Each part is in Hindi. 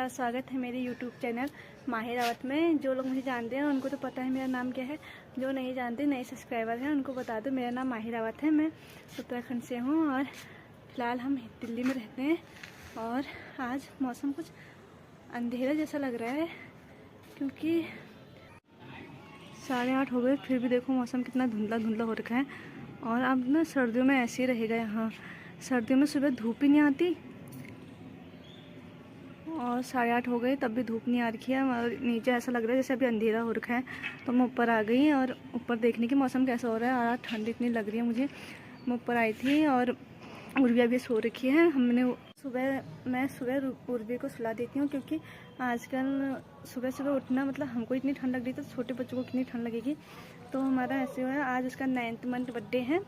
नमस्कार, स्वागत है मेरे YouTube चैनल माही रावत में। जो लोग मुझे जानते हैं उनको तो पता है मेरा नाम क्या है, जो नहीं जानते नए सब्सक्राइबर हैं उनको बता दो मेरा नाम माही रावत है। मैं उत्तराखंड से हूँ और फ़िलहाल हम दिल्ली में रहते हैं। और आज मौसम कुछ अंधेरा जैसा लग रहा है क्योंकि 8:30 हो गए, फिर भी देखो मौसम कितना धुंधला धुंधला हो रखा है। और अब ना सर्दियों में ऐसे ही रहेगा यहाँ। सर्दियों में सुबह धूप ही नहीं आती और 8:30 हो गए तब भी धूप नहीं आ रही है। और नीचे ऐसा लग रहा है जैसे अभी अंधेरा हो रखा है। तो मैं ऊपर आ गई और ऊपर देखने की मौसम कैसा हो रहा है। और ठंड इतनी लग रही है मुझे। मैं ऊपर आई थी और उर्वी अभी सो रखी है। मैं सुबह उर्वी को सुला देती हूँ क्योंकि आजकल सुबह सुबह उठना मतलब हमको इतनी ठंड लग रही तो छोटे बच्चों को कितनी ठंड लगेगी। तो हमारा ऐसे हुआ है, आज उसका 9th मंथ बर्थडे है।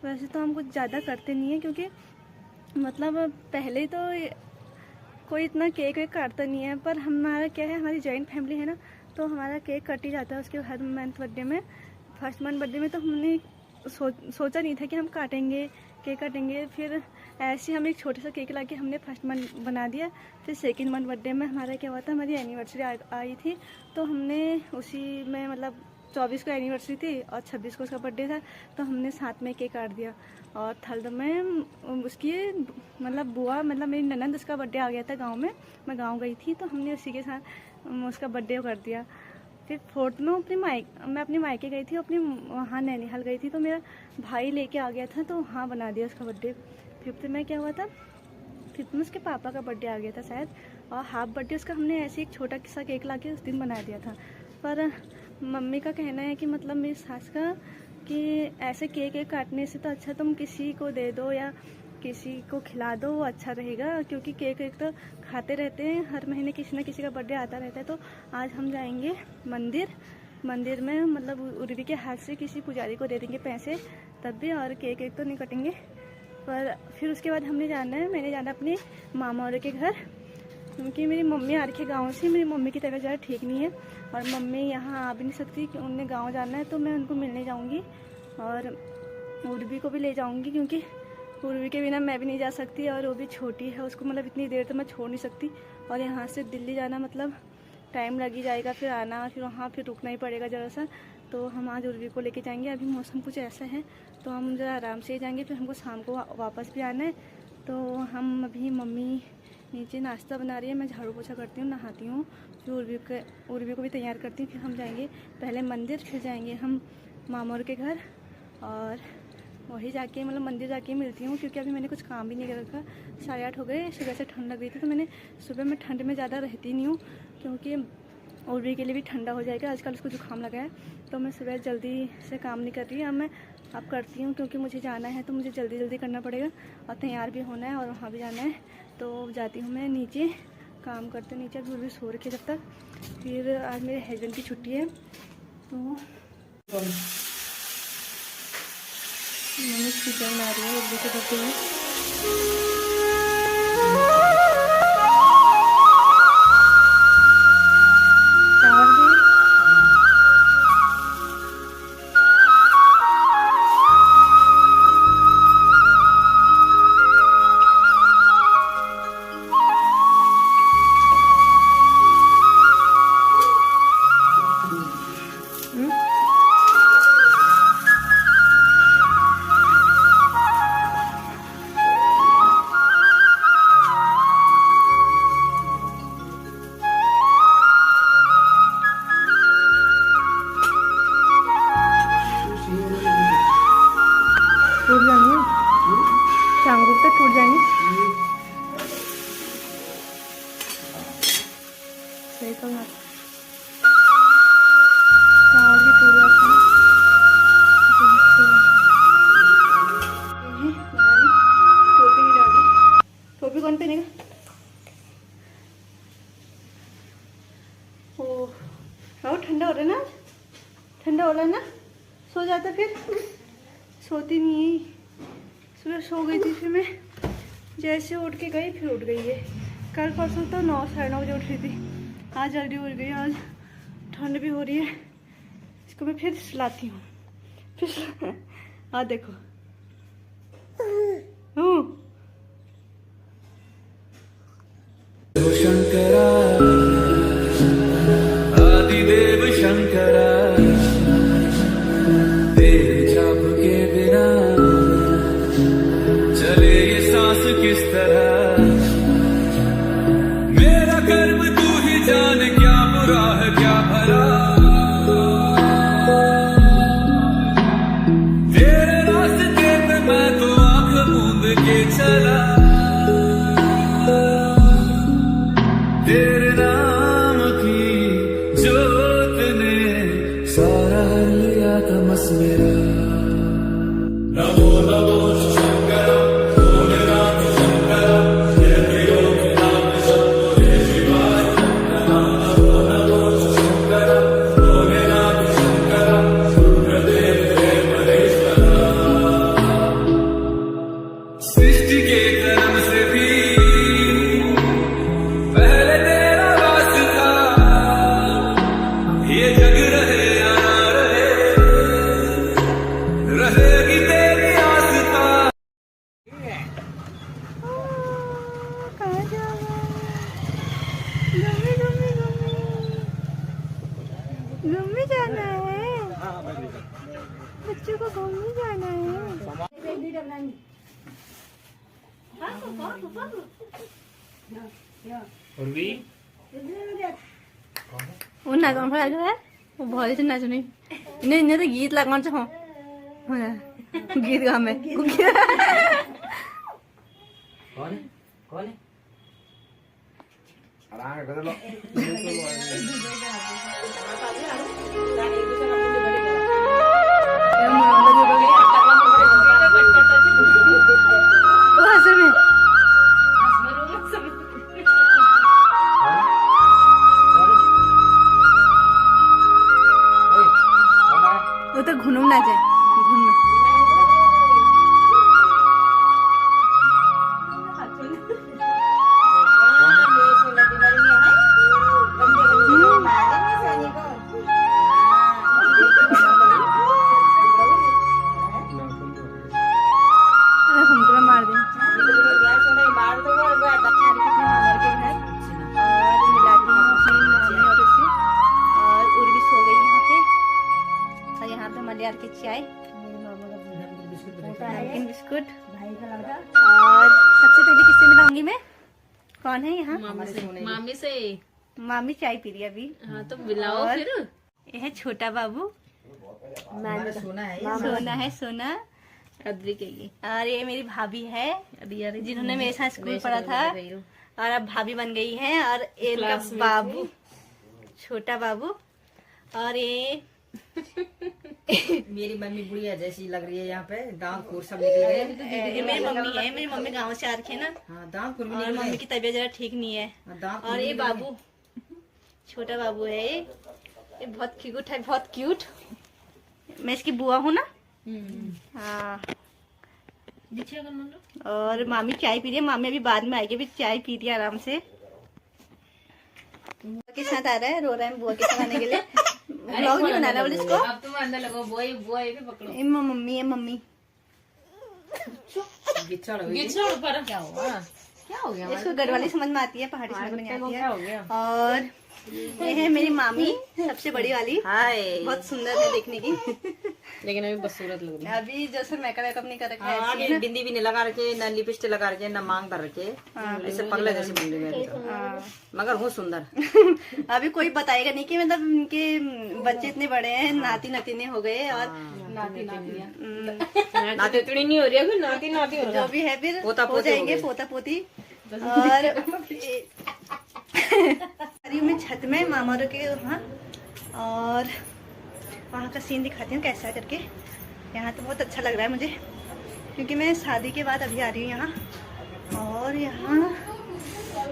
वैसे तो हम कुछ ज़्यादा करते नहीं हैं क्योंकि मतलब पहले तो कोई इतना केक वेक काटता नहीं है, पर हमारा क्या है, हमारी जॉइंट फैमिली है ना, तो हमारा केक कट ही जाता है उसके हर मंथ बर्थडे में। फर्स्ट मंथ बर्थडे में तो हमने सोचा नहीं था कि हम केक काटेंगे। फिर ऐसे हम एक छोटा सा केक लाके हमने फर्स्ट मंथ बना दिया। फिर सेकंड मंथ बर्थडे में हमारा क्या हुआ था, हमारी एनिवर्सरी आई थी तो हमने उसी में मतलब 24 को एनिवर्सरी थी और 26 को उसका बर्थडे था, तो हमने साथ में केक काट दिया। और थर्ड में उसकी मतलब बुआ मतलब मेरी ननंद, उसका बर्थडे आ गया था गांव में। मैं गांव गई थी तो हमने उसी के साथ उसका बर्थडे कर दिया। फिर फोर्थ में मैं अपनी मायके गई थी, अपनी वहाँ नैनीहाल गई थी तो मेरा भाई लेके आ गया था तो वहाँ बना दिया उसका बर्थडे। फिफ्थ में क्या हुआ था, फिफ्थ में उसके पापा का बर्थडे आ गया था शायद, और हाफ बर्थडे उसका हमने ऐसे एक छोटा सा केक ला के उस दिन बना दिया था। पर मम्मी का कहना है कि मतलब मेरी सास का कि ऐसे केक काटने से तो अच्छा तुम किसी को दे दो या किसी को खिला दो, वो अच्छा रहेगा। क्योंकि केक तो खाते रहते हैं, हर महीने किसी न किसी का बर्थडे आता रहता है। तो आज हम जाएंगे मंदिर में, मतलब उर्वी के हाथ से किसी पुजारी को दे देंगे पैसे तब भी, और केक तो नहीं कटेंगे। पर फिर उसके बाद मैंने जाना अपने मामा और के घर, क्योंकि मेरी मम्मी आ रखी है गाँव से। मेरी मम्मी की तबीयत ज़्यादा ठीक नहीं है और मम्मी यहाँ आ भी नहीं सकती कि उन्हें गाँव जाना है, तो मैं उनको मिलने जाऊँगी। और उर्वी को भी ले जाऊँगी क्योंकि उर्वी के बिना मैं भी नहीं जा सकती और वो भी छोटी है, उसको मतलब इतनी देर तो मैं छोड़ नहीं सकती। और यहाँ से दिल्ली जाना मतलब टाइम लग ही जाएगा, फिर आना, फिर वहाँ फिर रुकना ही पड़ेगा ज़रा सा। तो हम आज उर्वी को लेके जाएंगे। अभी मौसम कुछ ऐसा है तो हम ज़रा आराम से ही जाएंगे, फिर हमको शाम को वापस भी आना है। तो हम अभी मम्मी नीचे नाश्ता बना रही है, मैं झाड़ू पोछा करती हूँ, नहाती हूँ, फिर उर्वी को भी तैयार करती हूँ। फिर हम जाएंगे पहले मंदिर, फिर जाएंगे हम मामोर के घर। और वही जाके मतलब मंदिर जाके मिलती हूँ क्योंकि अभी मैंने कुछ काम भी नहीं कर रखा। 8:30 हो गए, सुबह से ठंड लग रही थी तो मैंने सुबह में ठंड में ज़्यादा रहती नहीं हूँ क्योंकि उर्वी के लिए भी ठंडा हो जाएगा, आजकल उसको जुकाम लगा है। तो मैं सुबह जल्दी से काम नहीं कर रही, अब करती हूँ क्योंकि मुझे जाना है तो मुझे जल्दी करना पड़ेगा और तैयार भी होना है और वहाँ भी जाना है। तो जाती हूँ मैं नीचे, काम करते नीचे। अभी उर्वी सो रखी जब तक। फिर आज मेरे हस्बैंड की छुट्टी है तो मम्मी चिकन बना रही है उर्वी के बर्थडे में। टूट जानी है, चांगू पे टूट जाएंगे। सही तो बात, चावल भी टूट जाते हैं। टोपी नहीं डाली, टोपी कौन पहनेगा? ओह ठंडा हो रहा है ना, ठंडा हो रहा है ना। सो जाता, फिर सोती नहीं। सुबह सो गई थी, फिर मैं जैसे उठ के गई फिर उठ गई है। कल परसों तो 9 साढ़े 9 बजे उठ रही थी, आज जल्दी उठ गई। आज ठंड भी हो रही है, इसको मैं फिर सुलाती हूँ। फिर हाँ देखो शंकरा तेरे जब के बिना चले ये सांस किस तरह, मेरा कर्म तू ही जान, क्या बुरा है क्या भला, तेरे रास्ते पे मैं तो आंख मूंद के चला, तेरे नाम की जोत ने सारा हर लिया तमस मेरा। नमो नमो शंकर भोले नाथ शंकर, जय प्रियो के नाम शंभो शिवाय। नमो नमो शंकर भोले नाथ शंकर, गुरुदेव देव महेश्वर। सृष्टि के कर्म से भी पहले तेरा वास था, ये जग रहे या ना रहे, रहेगी तेरी आस्था। कहाँ जा रहा है? घूमने जाना है, बच्चों को घूमने जाना है। वो नाच पड़ा है, वो बहुत से नाच नहीं, इन्हें इन्हें तो गीत लगवा चाहो, गीत गा में कौन है? कौन है? वो तो घुनूम नाच है, घुन में हमको मार दे। यार की चाय, नमकीन बिस्कुट, और सबसे पहले किससे मिलाऊंगी मैं? कौन है यहाँ? मामी से। मामी चाय पी रही अभी। हाँ तो मिलाओ फिर। ये है छोटा बाबू, सोना है सोना, अद्री के लिए। और ये मेरी भाभी है जिन्होंने मेरे साथ स्कूल पढ़ा था और अब भाभी बन गई है। और ये इनका बाबू, छोटा बाबू, और ये मेरी मम्मी बुढ़िया जैसी लग रही है, यहाँ पे दांत फूट सब निकल गए। ये मेरी मम्मी है, मेरी मम्मी गाँव से आ रखी है ना, हाँ दांत फूट भी और निकल मम्मी गए। की तबीयत जरा ठीक नहीं है। दांत और ये बाबू, छोटा बाबू है ये बहुत क्यूट है, बहुत क्यूट। मैं इसकी बुआ हूँ ना। हाँ, और मामी चाय पी रही है, मामी अभी बाद में आएगी, अभी चाय पी रही है आराम से। बुआ के साथ आ रहा है, रो रहा है बुआ के साथ आने के लिए। ब्लॉग नहीं बना रहा बोले इसको। अब तुम अंदर लगो, बोई बोई भी पकड़ो। ये मम्मी है, मम्मी गिच्छड़ हुई। गिच्छड़ पर क्या हुआ? क्या हो गया? इसको गढ़वाली समझ में आती है, पहाड़ी समझ में नहीं आती क्या हो है। गया? और ये है मेरी मामी, सबसे बड़ी वाली, हाय बहुत सुंदर है देखने की। लेकिन अभी बदसूरत लग रही है। अभी जैसे मेकअप नहीं कर रखा है हाँ, ऐसे ही आगे ना। बिंदी भी नहीं लगा रखे, न लिपस्टिक लगा रखे, न मांग कर रखे, ऐसे पगले जैसे बन रही है तो। हाँ। मगर हूँ सुंदर। अभी कोई बताएगा नहीं कि मतलब इनके बच्चे इतने बड़े हैं, नाती नातिने हो गए। और नाती नातियाँ। नाते इतनी नहीं हो रही है, फिर नाती नाती हो रहा जो भी है फिर पोता हो पोती हो जाएंगे, गए। पोता पोती। और अरे मैं छत में मामा के वहाँ, और वहाँ का सीन दिखाती हूँ कैसा करके। यहाँ तो बहुत अच्छा लग रहा है मुझे, क्योंकि मैं शादी के बाद अभी आ रही हूँ यहाँ। और यहाँ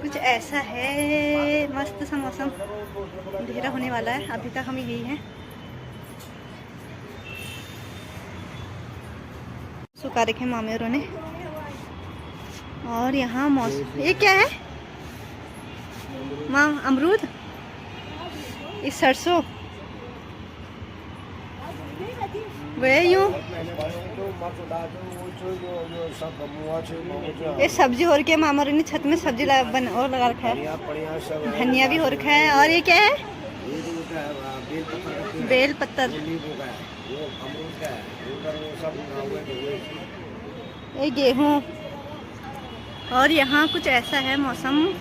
कुछ ऐसा है, मस्त सा मौसम, अंधेरा होने वाला है, अभी तक हम यही हैं। सुखा रखे मामे औरों ने। और यहाँ मौसम, ये क्या है माँ? अमरूद, ये सरसों, वे यूं ये सब्जी हो रखी है। मामा ने छत में सब्जी और लगा रखा है, धनिया भी हो रखा है। और ये क्या है? बेल पत्तर, ये गेहूँ। और यहाँ कुछ ऐसा है मौसम।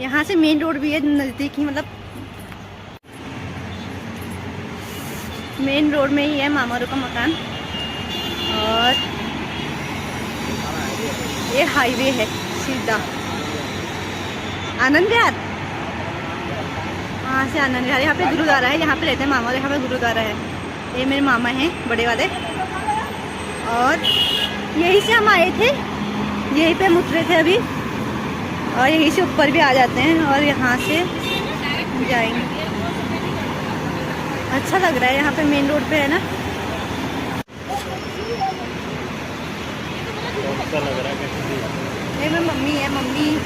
यहाँ से मेन रोड भी है नज़दीक ही, मतलब मेन रोड में ही है मामारू का मकान। और ये हाईवे है सीधा आनंद विहार। वहाँ से आनंद विहार। यहाँ पे गुरुद्वारा है, यहाँ पे रहते हैं मामा, यहाँ पे गुरुद्वारा है। ये मेरे मामा हैं बड़े वाले। और यहीं से हम आए थे, यहीं पे हम उतरे थे अभी, और यहीं से ऊपर भी आ जाते हैं और यहाँ से जाएंगे। अच्छा लग रहा है यहाँ पे, मेन रोड पे है ना। अच्छा लग रहा है। ये मेरी मम्मी है, मम्मी।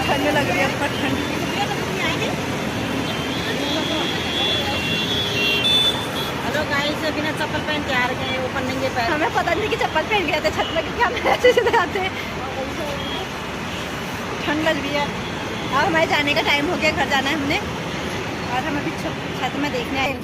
ठंड लग रही है, ऊपर ठंड। हेलो गाइस, बिना चप्पल पहन के आ रहे हैं, ऊपर नंगे पैर। हमें पता नहीं कि चप्पल पहन गए थे छत में, क्योंकि हम ऐसे सीधे आते हैं। ठंड लग रही है। अब हमारे जाने का टाइम हो गया, घर जाना है हमने। और हम अभी छत में देखने आए।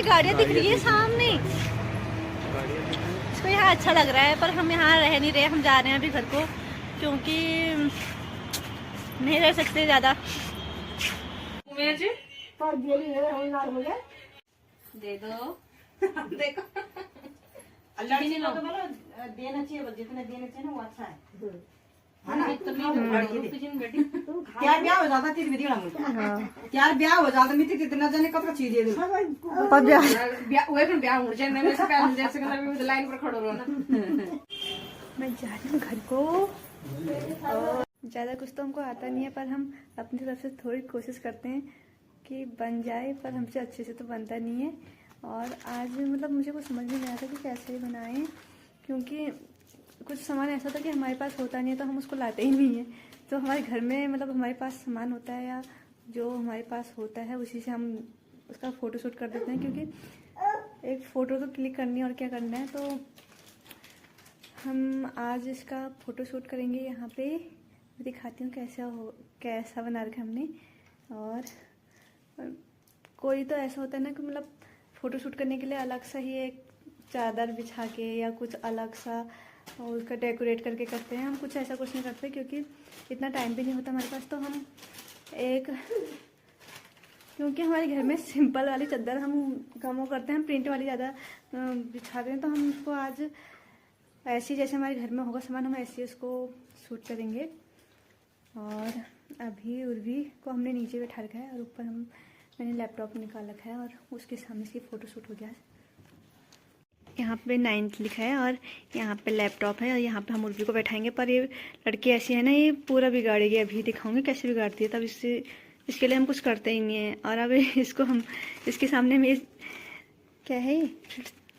गाड़ियाँ दिख रही है सामने। इसको यहाँ अच्छा लग रहा है, पर हम यहाँ रह नहीं रहे। हम जा रहे हैं अभी घर को, क्योंकि नहीं रह सकते ज़्यादा। दे दो। देखो अल्लाह ने तो बोलो देना चाहिए, जितने देना चाहिए ना वो अच्छा है। त्यार ब्याह हो जाता तेरी विधि त्यार ब्याह हो जाता मित्र कितना जने कपड़ा चीज दे दो पर ब्याह हो जाए ना, वैसे पहले जैसे कि लाइन पर खड़ो रहो ना। मैं जा रही हूँ घर को। ज़्यादा कुछ तो हमको आता नहीं है, पर हम अपनी तरफ से थोड़ी कोशिश करते हैं कि बन जाए, पर हमसे अच्छे से तो बनता नहीं है। और आज मतलब मुझे कुछ समझ नहीं आ रहा कि कैसे बनाएं, क्योंकि कुछ सामान ऐसा था कि हमारे पास होता नहीं है तो हम उसको लाते ही नहीं है। तो हमारे घर में मतलब हमारे पास सामान होता है या जो हमारे पास होता है उसी से हम उसका फ़ोटो शूट कर देते हैं, क्योंकि एक फ़ोटो तो क्लिक करनी है और क्या करना है। तो हम आज इसका फ़ोटो शूट करेंगे। यहाँ पे दिखाती हूँ कैसा बना रखा हमने। और कोई तो ऐसा होता है ना कि मतलब फ़ोटो शूट करने के लिए अलग सा ही एक चादर बिछा के या कुछ अलग सा और उसका डेकोरेट करके करते हैं। हम कुछ ऐसा कुछ नहीं करते, क्योंकि इतना टाइम भी नहीं होता हमारे पास। तो हम क्योंकि हमारे घर में सिंपल वाली चादर हम कम वो करते हैं, हम प्रिंट वाली ज़्यादा बिछाते हैं। तो हम उसको आज ऐसी जैसे हमारे घर में होगा सामान, हम ऐसे उसको शूट करेंगे। और अभी उर्वी को हमने नीचे बैठा रखा है और ऊपर मैंने लैपटॉप निकाल रखा है और उसके सामने से फ़ोटो शूट हो गया है। यहाँ पे 9th लिखा है और यहाँ पे लैपटॉप है और यहाँ पे हम उर्वी को बैठाएंगे। पर ये लड़की ऐसी है ना, ये पूरा बिगाड़ेगी। अभी दिखाऊंगी कैसे बिगाड़ती है, तब इसके लिए हम कुछ करते ही नहीं है। और अब इसको हम इसके सामने में क्या है,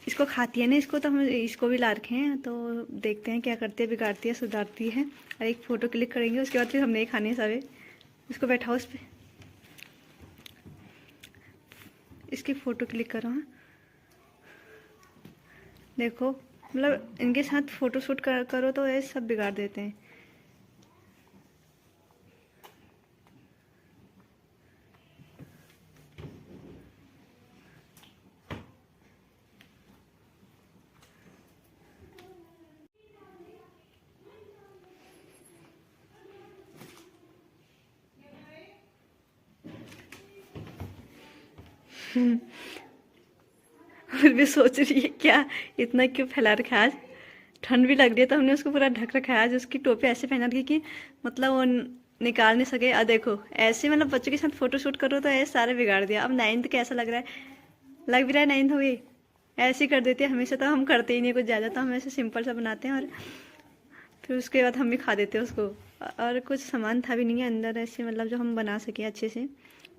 इसको खाती है ना इसको, तो हम इसको भी ला रखे हैं। तो देखते हैं क्या करती है, बिगाड़ती है सुधारती है। और एक फ़ोटो क्लिक करेंगे, उसके बाद फिर हम नहीं खाने सारे। इसको बैठाओ उस पर, इसकी फ़ोटो क्लिक करो। हाँ देखो, मतलब इनके साथ फ़ोटो शूट करो तो ये सब बिगाड़ देते हैं। फिर भी सोच रही है क्या इतना क्यों फैला रखा है। आज ठंड भी लग रही है तो हमने उसको पूरा ढक रखा है। आज उसकी टोपी ऐसे पहना रखी कि मतलब वो निकाल नहीं सके। अब देखो ऐसे मतलब बच्चों के साथ फोटो शूट करो तो ऐसे सारे बिगाड़ दिया। अब 9th कैसा लग रहा है, लग भी रहा है 9th हो गई। ऐसे ही कर देते हैं हमेशा, तो हम करते ही नहीं कुछ ज़्यादा, तो हम ऐसे सिंपल सा बनाते हैं और फिर उसके बाद हम भी खा देते हैं उसको। और कुछ सामान था भी नहीं है अंदर ऐसे मतलब जो हम बना सकें अच्छे से,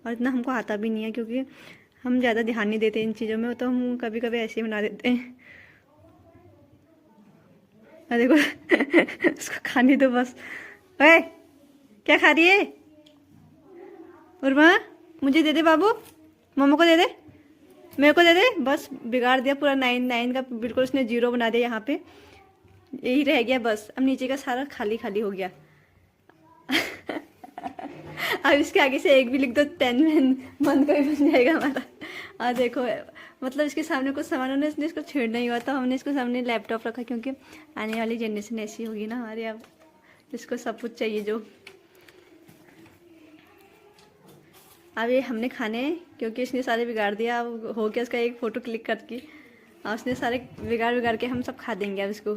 और इतना हमको आता भी नहीं है क्योंकि हम ज़्यादा ध्यान नहीं देते इन चीज़ों में, तो हम कभी कभी ऐसे ही बना देते हैं। और देखो उसको खाने दो बस। ओए क्या खा रही है उर्मा, मुझे दे दे बाबू, मम्मा को दे दे, मेरे को दे दे। बस बिगाड़ दिया पूरा 9 का बिल्कुल उसने 0 बना दिया। यहाँ पे यही रह गया बस, अब नीचे का सारा खाली खाली हो गया। अब इसके आगे से एक भी लिख दो 10 में बंद का भी बन जाएगा हमारा। और देखो मतलब इसके सामने कुछ सामान होने इसने इसको छेड़ना ही हुआ, तो हमने इसको सामने लैपटॉप रखा क्योंकि आने वाली जनरेशन ऐसी होगी ना हमारे, अब इसको सब कुछ चाहिए जो। अब ये हमने खाने क्योंकि इसने सारे बिगाड़ दिया। अब हो गया उसका एक फ़ोटो क्लिक करके, और उसने सारे बिगाड़ के हम सब खा देंगे अब इसको।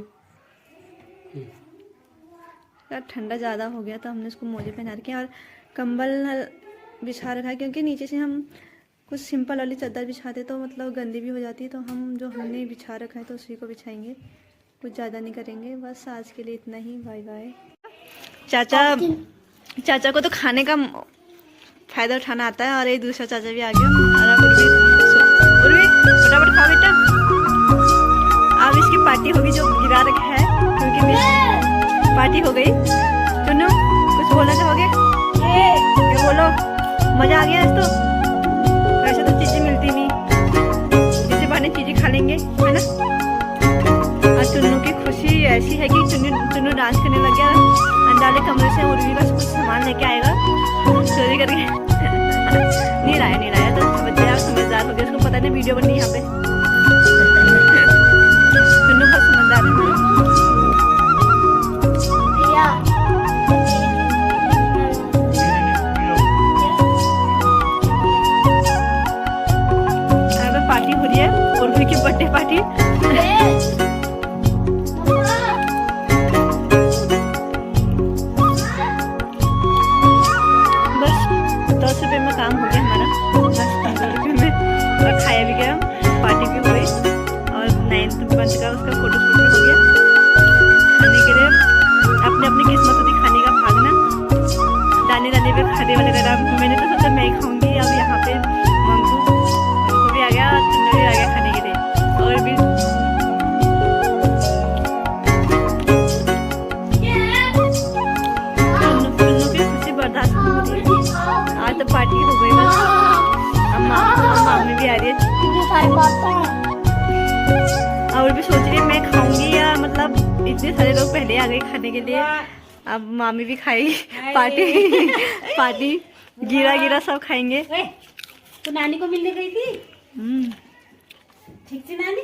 यार ठंडा ज़्यादा हो गया तो हमने उसको मोजे पहना रखे और कंबल बिछा रखा है क्योंकि नीचे से हम कुछ सिंपल वाली चादर बिछाते तो मतलब गंदी भी हो जाती है, तो हम जो हमने बिछा रखा है तो उसी को बिछाएंगे, कुछ ज़्यादा नहीं करेंगे। बस आज के लिए इतना ही, बाय बाय। चाचा को तो खाने का फ़ायदा उठाना आता है, और ये दूसरा चाचा भी आ गया। उर्वी फटाफट खाओ बेटा। अब इसकी पार्टी होगी जो गिरा रखा है क्योंकि पार्टी हो गई। चुन्नू कुछ बोलना चाहोगे? क्या बोलो, मज़ा आ गया आज तो। वैसे तो चीज़ें मिलती नहीं, इसी बहाने चीज़ें खा लेंगे, है ना। और चुन्नू की खुशी ऐसी है कि चुन्नू डांस करने लग गया अंदाले कमरे से। उर्वी बस कुछ सामान लेके आएगा चोरी करके। नहीं लाया तो बच्चे आप समझदार हो गए, उसको पता नहीं वीडियो बननी यहाँ पे। चुन्नू बहुत समझदार है। पार्टी हो रही है उर्वी की बर्थडे पार्टी। काम हो गया हमारा 10-15 रुपये में, और खाया भी गया, पार्टी भी हुई, और 9th बंद का उसका फोटो शूट भी हो गया। खाने के लिए अपने अपनी किस्मत होती खाने का भागना, दाने पे खाने वाले का। मैंने तो सोचा मैं खाऊंगी। अब यहाँ पे मम्मू भी आ गया, चुन्नू भी आ गया खाने के लिए। और भी चुन्नू की खुशी बर्दाश्त नहीं हो रही। आज तो पार्टी हो गई बस। मामी भी आ रही है और भी सोच रही है मैं खाऊंगी या मतलब इतने सारे लोग पहले आ गए खाने के लिए, अब मामी भी खाएगी। पार्टी गिरा सब खाएंगे। तो नानी को मिलने गई थी, ठीक थी नानी।